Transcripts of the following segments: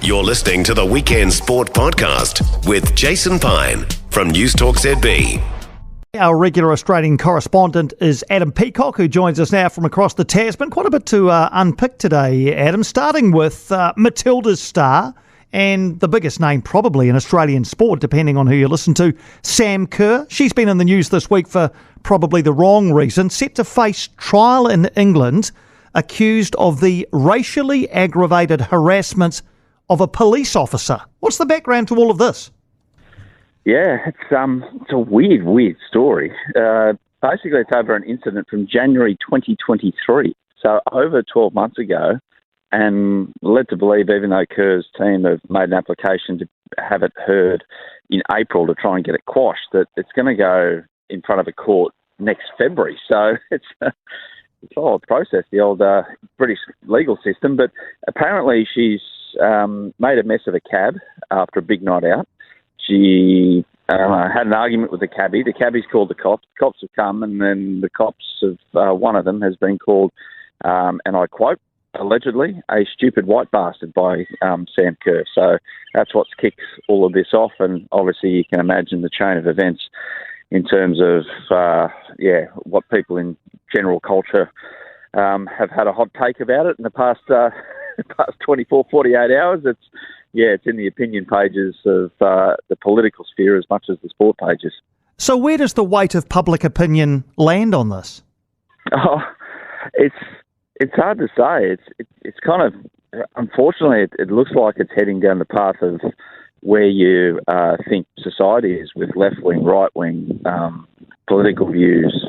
You're listening to the Weekend Sport Podcast with Jason Pine from News Talk ZB. Our regular Australian correspondent is Adam Peacock, who joins us now from across the Tasman. Quite a bit to unpick today, Adam, starting with Matlidas star and the biggest name probably in Australian sport, depending on who you listen to, Sam Kerr. She's been in the news this week for probably the wrong reason, set to face trial in England, accused of the racially aggravated harassment of a police officer. What's the background to all of this? Yeah, it's a weird story. Basically, it's over an incident from January 2023, so over 12 months ago, and led to believe, even though Kerr's team have made an application to have it heard in April to try and get it quashed, that it's going to go in front of a court next February. So it's a old process, the old British legal system. But apparently she's made a mess of a cab after a big night out. She had an argument with the cabbie. The cabbie's called the cops. The cops have come, and then the cops have, one of them has been called, and I quote, allegedly, a stupid white bastard by Sam Kerr. So that's what's kicked all of this off, and obviously you can imagine the chain of events in terms of, what people in general culture have had a hot take about it in the past 24, 48 hours. It's in the opinion pages of the political sphere as much as the sport pages. So where does the weight of public opinion land on this? Oh, it's hard to say. It's kind of, unfortunately, it looks like it's heading down the path of where you think society is, with left-wing, right-wing political views,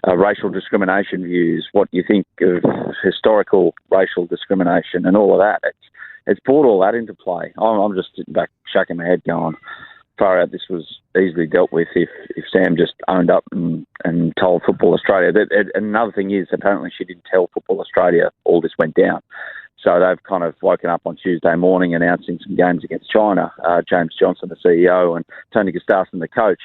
racial discrimination views, what you think of historical racial discrimination and all of that. It's brought all that into play. I'm just sitting back shaking my head going, far out, this was easily dealt with if Sam just owned up and told Football Australia. Another thing is, apparently she didn't tell Football Australia all this went down. So they've kind of woken up on Tuesday morning announcing some games against China. James Johnson, the CEO, and Tony Gustafsson, the coach,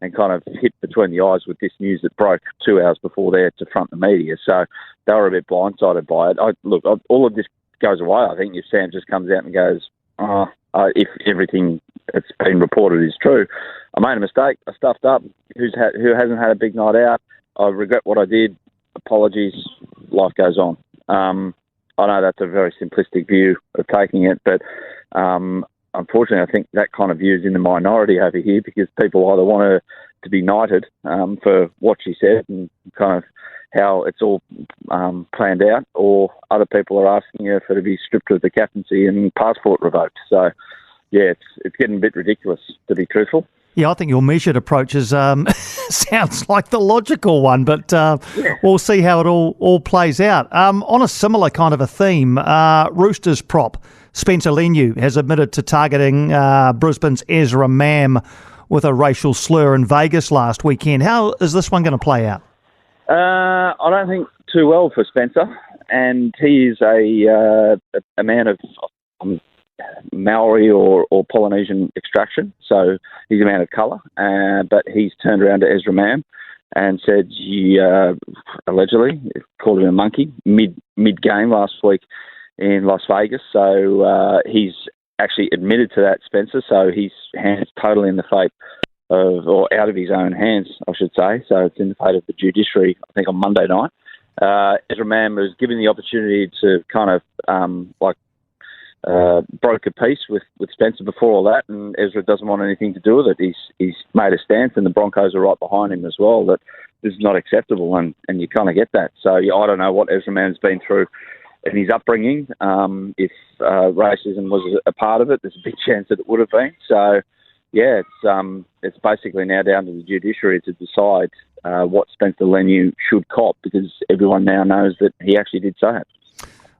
and kind of hit between the eyes with this news that broke 2 hours before there to front the media. So they were a bit blindsided by it. All of this goes away, I think, if Sam just comes out and goes, if everything that's been reported is true, I made a mistake, I stuffed up, who hasn't had a big night out, I regret what I did, apologies, life goes on. I know that's a very simplistic view of taking it, but unfortunately I think that kind of view is in the minority over here, because people either want her to be knighted for what she said and kind of how it's all planned out, or other people are asking her for to be stripped of the captaincy and passport revoked. So, yeah, it's getting a bit ridiculous, to be truthful. Yeah, I think your measured approach is sounds like the logical one, but we'll see how it all plays out. On a similar kind of a theme, Roosters prop Spencer Leniu has admitted to targeting Brisbane's Ezra Mam with a racial slur in Vegas last weekend. How is this one going to play out? I don't think too well for Spencer, and he is a man of Maori or Polynesian extraction, so he's a man of colour, but he's turned around to Ezra Mam and said he allegedly called him a monkey mid-game last week in Las Vegas. So he's actually admitted to that, Spencer, so his hands totally in the fate of, or out of his own hands, I should say. So it's in the fate of the judiciary, I think, on Monday night. Ezra Mam was given the opportunity to kind of broke a peace with Spencer before all that, and Ezra doesn't want anything to do with it. He's made a stance, and the Broncos are right behind him as well, that this is not acceptable, and you kind of get that. So I don't know what Ezra Mam's been through in his upbringing. If racism was a part of it, there's a big chance that it would have been. So yeah, it's basically now down to the judiciary to decide what Spencer Leniu should cop, because everyone now knows that he actually did say it.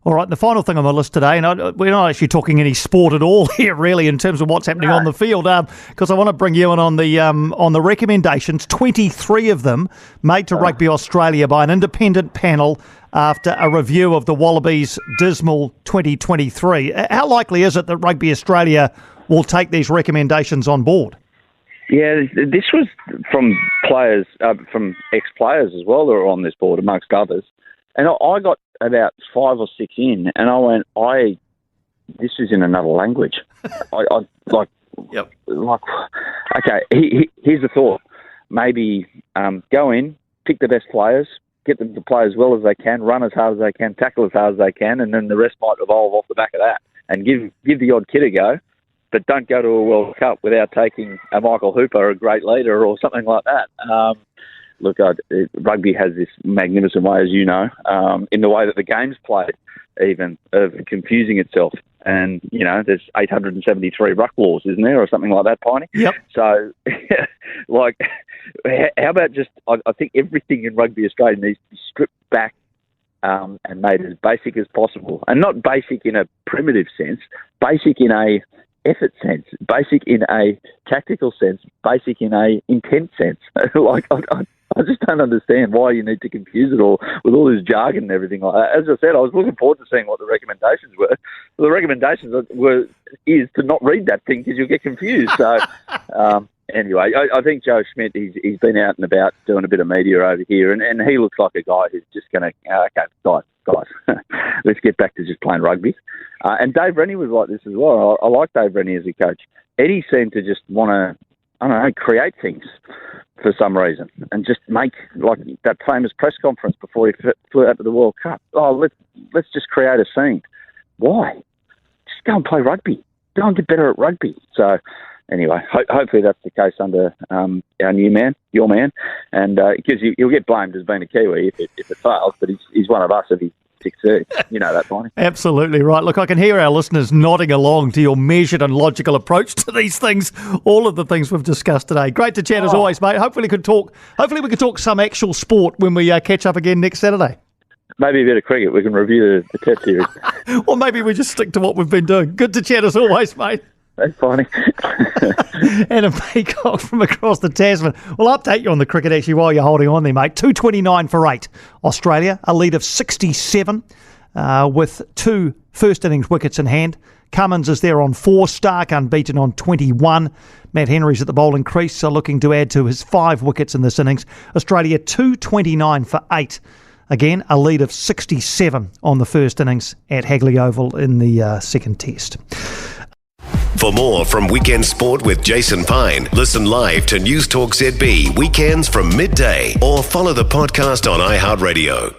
All right, the final thing on the list today, and we're not actually talking any sport at all here, really, in terms of what's happening on the field, because I want to bring you in on the recommendations, 23 of them made to Rugby Australia by an independent panel after a review of the Wallabies' dismal 2023. How likely is it that Rugby Australia will take these recommendations on board? Yeah, this was from players, from ex-players as well that were on this board, amongst others. And I got about 5 or 6 in, and I went, I this is in another language. I like. Yep. Like, okay, here's the thought. Maybe go in, pick the best players, get them to play as well as they can, run as hard as they can, tackle as hard as they can, and then the rest might evolve off the back of that. And give the odd kid a go, but don't go to a World Cup without taking a Michael Hooper, a great leader, or something like that. Look, rugby has this magnificent way, as you know, in the way that the game's played, even, of confusing itself. And, you know, there's 873 ruck laws, isn't there, or something like that, Piney? Yep. So, like, how about just, I think everything in Rugby Australia needs to be stripped back and made as basic as possible. And not basic in a primitive sense, basic in a effort sense, basic in a tactical sense, basic in a intent sense. Like, I just don't understand why you need to confuse it all with all this jargon and everything like that. As I said, I was looking forward to seeing what the recommendations were. The recommendations is to not read that thing because you'll get confused. So, anyway, I think Joe Schmidt, he's been out and about doing a bit of media over here, and he looks like a guy who's just going to, okay, guys, let's get back to just playing rugby. And Dave Rennie was like this as well. I like Dave Rennie as a coach. Eddie seemed to just want to, I don't know, create things for some reason and just make, like that famous press conference before he flew out to the World Cup. Oh, let's just create a scene. Why? Just go and play rugby. Go and get better at rugby. So anyway, hopefully that's the case under our new man, your man, and because he'll get blamed as being a Kiwi if it fails, but he's one of us if he succeeds. You know that, Piney. Absolutely right. Look, I can hear our listeners nodding along to your measured and logical approach to these things, all of the things we've discussed today. Great to chat as always, mate. Hopefully we could talk some actual sport when we catch up again next Saturday. Maybe a bit of cricket. We can review the test series. Or maybe we just stick to what we've been doing. Good to chat as always, mate. That's funny. Adam Peacock from across the Tasman. We'll update you on the cricket actually while you're holding on there, mate. 229 for 8. Australia, a lead of 67 with 2 first innings wickets in hand. Cummins is there on 4. Stark unbeaten on 21. Matt Henry's at the bowling crease, so looking to add to his 5 wickets in this innings. Australia 229 for 8. Again, a lead of 67 on the first innings at Hagley Oval in the second test. For more from Weekend Sport with Jason Pine, listen live to News Talk ZB weekends from midday or follow the podcast on iHeartRadio.